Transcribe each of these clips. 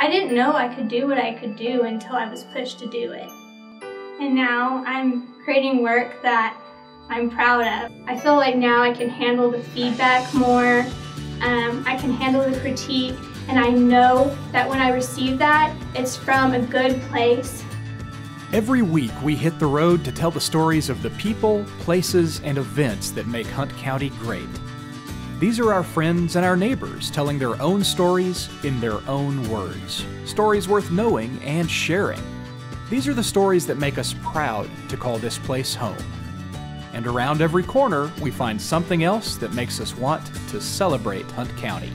I didn't know I could do what I could do until I was pushed to do it. And now I'm creating work that I'm proud of. I feel like now I can handle the feedback more, I can handle the critique, and I know that when I receive that, it's from a good place. Every week we hit the road to tell the stories of the people, places, and events that make Hunt County great. These are our friends and our neighbors telling their own stories in their own words. Stories worth knowing and sharing. These are the stories that make us proud to call this place home. And around every corner, we find something else that makes us want to celebrate Hunt County.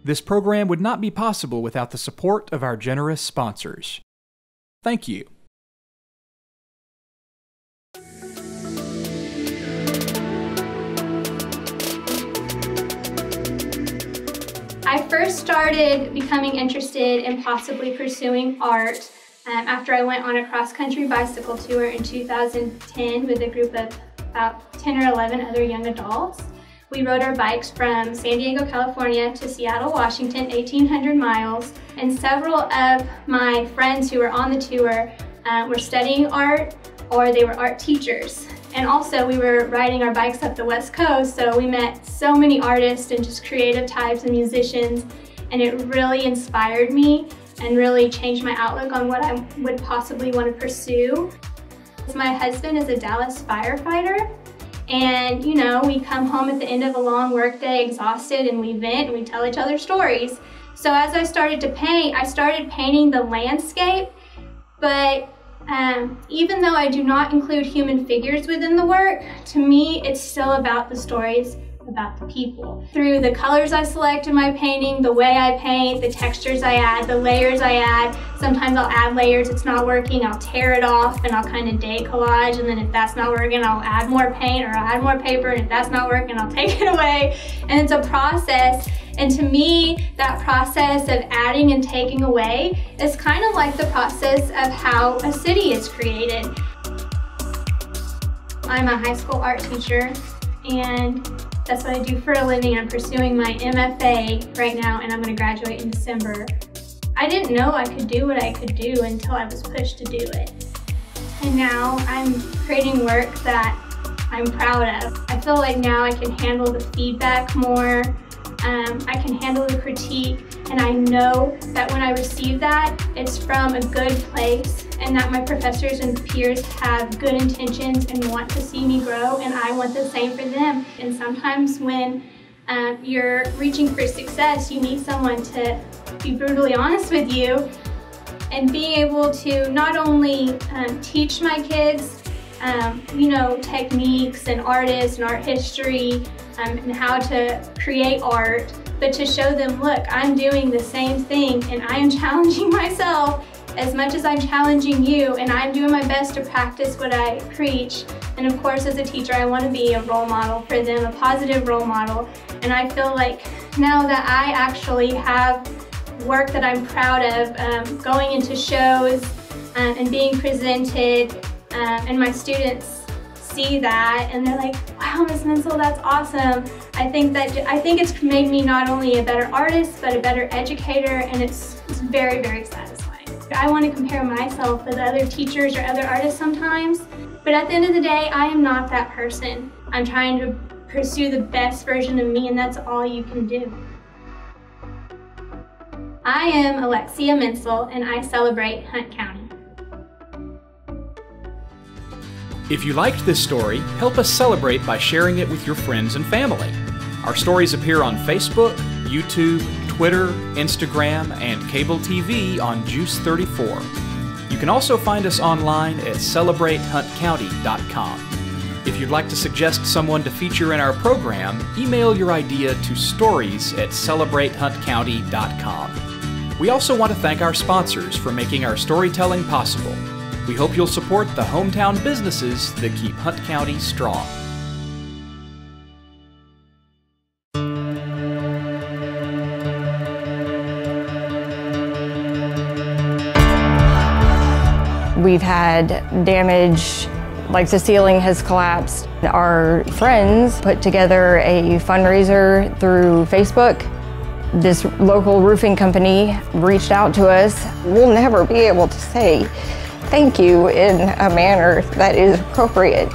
This program would not be possible without the support of our generous sponsors. Thank you. I first started becoming interested in possibly pursuing art after I went on a cross-country bicycle tour in 2010 with a group of about 10 or 11 other young adults. We rode our bikes from San Diego, California to Seattle, Washington, 1,800 miles, and several of my friends who were on the tour were studying art or they were art teachers. And also we were riding our bikes up the West Coast, so we met so many artists and just creative types and musicians, and it really inspired me and really changed my outlook on what I would possibly want to pursue. My husband is a Dallas firefighter, and you know, we come home at the end of a long workday exhausted and we vent and we tell each other stories. So as I started to paint, I started painting the landscape, but even though I do not include human figures within the work, to me it's still about the stories about the people. Through the colors I select in my painting, the way I paint, the textures I add, the layers I add. Sometimes I'll add layers, it's not working, I'll tear it off and I'll kind of day collage, and then if that's not working, I'll add more paint or I'll add more paper, and if that's not working, I'll take it away. And it's a process. And to me, that process of adding and taking away is kind of like the process of how a city is created. I'm a high school art teacher, and that's what I do for a living. I'm pursuing my MFA right now, and I'm going to graduate in December. I didn't know I could do what I could do until I was pushed to do it. And now I'm creating work that I'm proud of. I feel like now I can handle the feedback more. I can handle the critique, and I know that when I receive that, it's from a good place, and that my professors and peers have good intentions and want to see me grow, and I want the same for them. And sometimes when you're reaching for success, you need someone to be brutally honest with you, and being able to not only teach my kids you know, techniques and artists and art history and how to create art, but to show them, look, I'm doing the same thing and I am challenging myself as much as I'm challenging you, and I'm doing my best to practice what I preach. And of course, as a teacher, I want to be a role model for them, a positive role model. And I feel like now that I actually have work that I'm proud of, going into shows and being presented, and my students see that and they're like, wow, Ms. Mentzel, that's awesome. I think it's made me not only a better artist, but a better educator, and it's very, very satisfying. I want to compare myself with other teachers or other artists sometimes, but at the end of the day, I am not that person. I'm trying to pursue the best version of me, and that's all you can do. I am Alexia Mentzel, and I celebrate Hunt County. If you liked this story, help us celebrate by sharing it with your friends and family. Our stories appear on Facebook, YouTube, Twitter, Instagram, and cable TV on Juice 34. You can also find us online at celebratehuntcounty.com. If you'd like to suggest someone to feature in our program, email your idea to stories@celebratehuntcounty.com. We also want to thank our sponsors for making our storytelling possible. We hope you'll support the hometown businesses that keep Hunt County strong. We've had damage like the ceiling has collapsed. Our friends put together a fundraiser through Facebook. This local roofing company reached out to us. We'll never be able to say thank you in a manner that is appropriate.